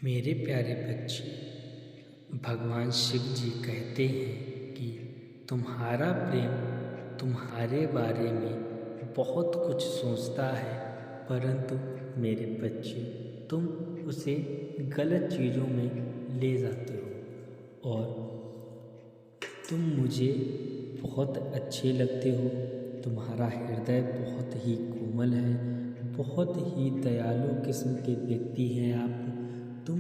मेरे प्यारे बच्चे, भगवान शिव जी कहते हैं कि तुम्हारा प्रेम तुम्हारे बारे में बहुत कुछ सोचता है, परंतु मेरे बच्चे तुम उसे गलत चीज़ों में ले जाते हो और तुम मुझे बहुत अच्छे लगते हो। तुम्हारा हृदय बहुत ही कोमल है, बहुत ही दयालु किस्म के व्यक्ति हैं आप। तुम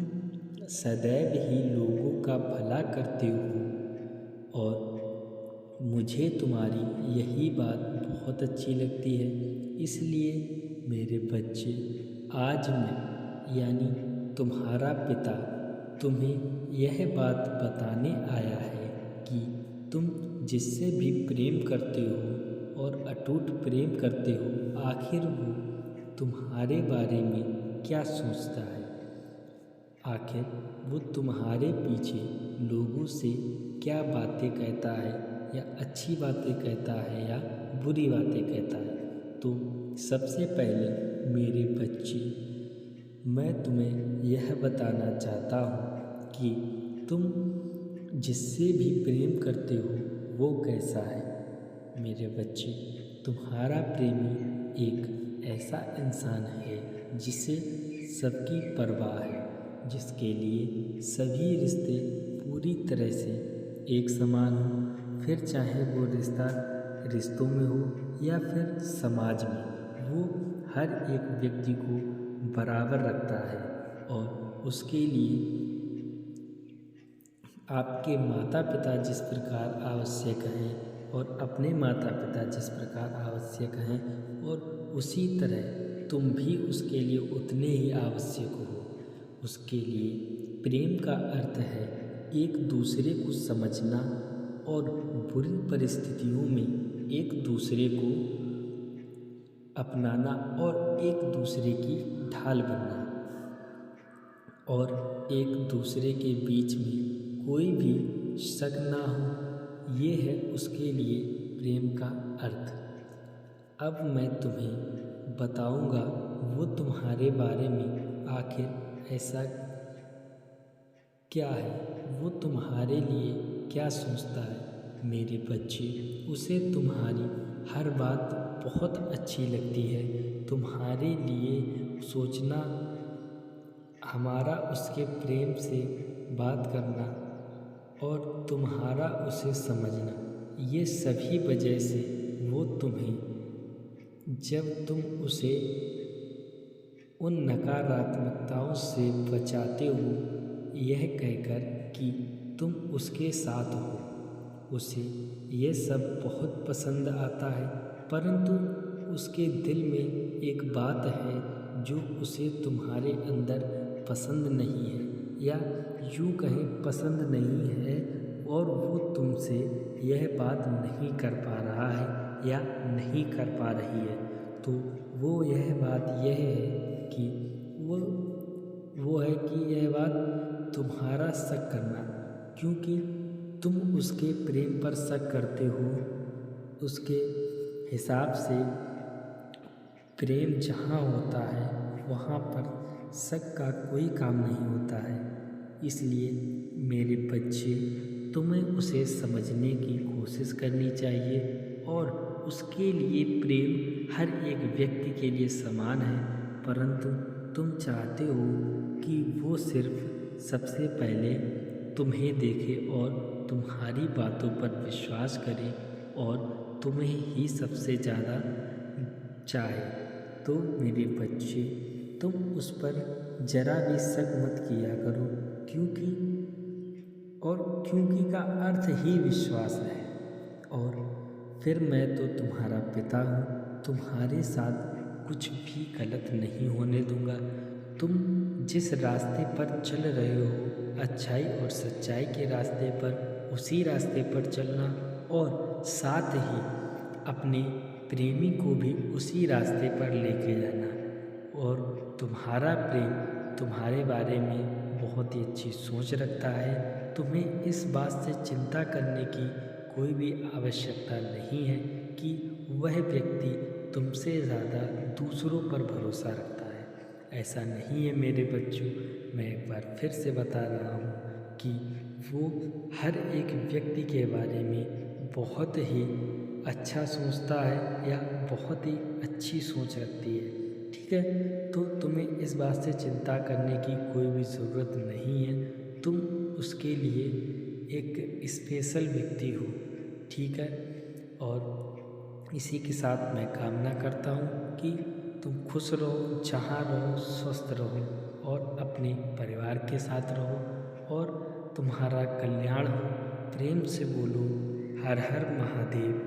सदैव ही लोगों का भला करते हो और मुझे तुम्हारी यही बात बहुत अच्छी लगती है। इसलिए मेरे बच्चे, आज मैं यानी तुम्हारा पिता तुम्हें यह बात बताने आया है कि तुम जिससे भी प्रेम करते हो और अटूट प्रेम करते हो, आखिर वो तुम्हारे बारे में क्या सोचता है। आखिर वो तुम्हारे पीछे लोगों से क्या बातें कहता है, या अच्छी बातें कहता है या बुरी बातें कहता है। तो सबसे पहले मेरे बच्चे, मैं तुम्हें यह बताना चाहता हूँ कि तुम जिससे भी प्रेम करते हो वो कैसा है। मेरे बच्चे, तुम्हारा प्रेमी एक ऐसा इंसान है जिसे सबकी परवाह है, जिसके लिए सभी रिश्ते पूरी तरह से एक समान हो। फिर चाहे वो रिश्ता रिश्तों में हो या फिर समाज में, वो हर एक व्यक्ति को बराबर रखता है और उसके लिए आपके माता पिता जिस प्रकार आवश्यक हैं और अपने माता पिता जिस प्रकार आवश्यक हैं, और उसी तरह तुम भी उसके लिए उतने ही आवश्यक हो। उसके लिए प्रेम का अर्थ है एक दूसरे को समझना और बुरी परिस्थितियों में एक दूसरे को अपनाना और एक दूसरे की ढाल बनना, और एक दूसरे के बीच में कोई भी शक ना हो। ये है उसके लिए प्रेम का अर्थ। अब मैं तुम्हें बताऊंगा वो तुम्हारे बारे में आखिर ऐसा क्या है, वो तुम्हारे लिए क्या सोचता है। मेरे बच्चे, उसे तुम्हारी हर बात बहुत अच्छी लगती है। तुम्हारे लिए सोचना, हमारा उसके प्रेम से बात करना और तुम्हारा उसे समझना, ये सभी वजह से वो तुम्हें, जब तुम उसे उन नकारात्मकताओं से बचाते हो यह कहकर कि तुम उसके साथ हो, उसे ये सब बहुत पसंद आता है। परंतु उसके दिल में एक बात है जो उसे तुम्हारे अंदर पसंद नहीं है, या यूँ कहें पसंद नहीं है, और वो तुमसे यह बात नहीं कर पा रहा है या नहीं कर पा रही है। तो वो यह बात यह है कि वो है कि यह बात तुम्हारा शक करना, क्योंकि तुम उसके प्रेम पर शक करते हो। उसके हिसाब से प्रेम जहाँ होता है वहाँ पर शक का कोई काम नहीं होता है। इसलिए मेरे बच्चे, तुम्हें उसे समझने की कोशिश करनी चाहिए, और उसके लिए प्रेम हर एक व्यक्ति के लिए समान है। परंतु तुम चाहते हो कि वो सिर्फ सबसे पहले तुम्हें देखे और तुम्हारी बातों पर विश्वास करे और तुम्हें ही सबसे ज़्यादा चाहे। तो मेरे बच्चे, तुम उस पर जरा भी शक मत किया करो, क्योंकि का अर्थ ही विश्वास है। और फिर मैं तो तुम्हारा पिता हूँ, तुम्हारे साथ कुछ भी गलत नहीं होने दूंगा। तुम जिस रास्ते पर चल रहे हो, अच्छाई और सच्चाई के रास्ते पर, उसी रास्ते पर चलना, और साथ ही अपने प्रेमी को भी उसी रास्ते पर लेके जाना। और तुम्हारा प्रेम तुम्हारे बारे में बहुत ही अच्छी सोच रखता है। तुम्हें इस बात से चिंता करने की कोई भी आवश्यकता नहीं है कि वह व्यक्ति तुमसे ज़्यादा दूसरों पर भरोसा रखता है। ऐसा नहीं है मेरे बच्चों। मैं एक बार फिर से बता रहा हूँ कि वो हर एक व्यक्ति के बारे में बहुत ही अच्छा सोचता है या बहुत ही अच्छी सोच रखती है। ठीक है, तो तुम्हें इस बात से चिंता करने की कोई भी ज़रूरत नहीं है। तुम उसके लिए एक स्पेशल व्यक्ति हो। ठीक है, और इसी के साथ मैं कामना करता हूँ कि तुम खुश रहो, जहाँ रहो स्वस्थ रहो और अपने परिवार के साथ रहो और तुम्हारा कल्याण हो। प्रेम से बोलो हर हर महादेव।